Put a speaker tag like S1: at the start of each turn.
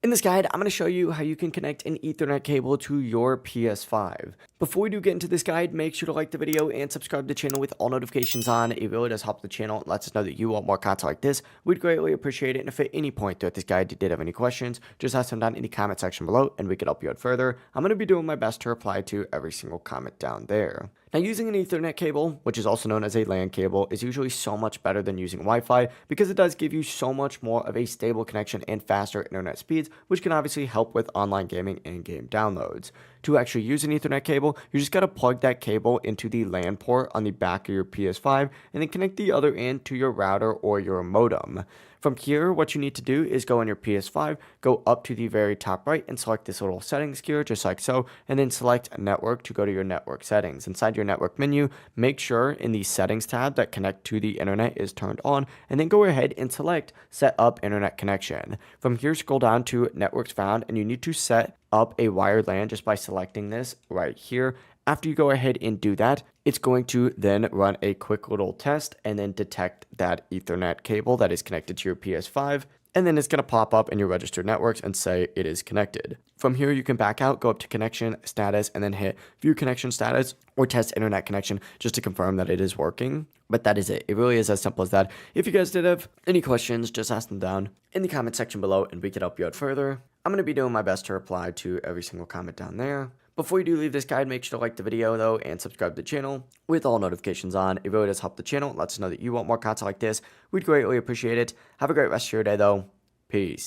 S1: In this guide, I'm going to show you how you can connect an Ethernet cable to your PS5. Before we do get into this guide, make sure to like the video and subscribe to the channel with all notifications on. It really does help the channel and lets us know that you want more content like this. We'd greatly appreciate it. And if at any point throughout this guide you did have any questions, just ask them down in the comment section below and we could help you out further. I'm going to be doing my best to reply to every single comment down there. Now, using an Ethernet cable, which is also known as a LAN cable, is usually so much better than using Wi-Fi because it does give you so much more of a stable connection and faster internet speeds, which can obviously help with online gaming and game downloads. To actually use an Ethernet cable, you just got to plug that cable into the LAN port on the back of your PS5 and then connect the other end to your router or your modem. From here, what you need to do is go on your PS5, go up to the very top right and select this little settings gear just like so, and then select network to go to your network settings. Inside your network menu, make sure in the settings tab that connect to the internet is turned on, and then go ahead and select set up internet connection. From here, scroll down to networks found, and you need to set up a wired LAN just by selecting this right here. After you go ahead and do that, it's going to then run a quick little test and then detect that Ethernet cable that is connected to your PS5. And then it's going to pop up in your registered networks and say it is connected. From here, you can back out, go up to connection status, and then hit view connection status or test internet connection just to confirm that it is working. But that is it. It really is as simple as that. If you guys did have any questions, just ask them down in the comment section below and we can help you out further. I'm going to be doing my best to reply to every single comment down there. Before you do leave this guide, make sure to like the video though and subscribe to the channel with all notifications on. It really does help the channel. It lets us know that you want more content like this. We'd greatly appreciate it. Have a great rest of your day though. Peace.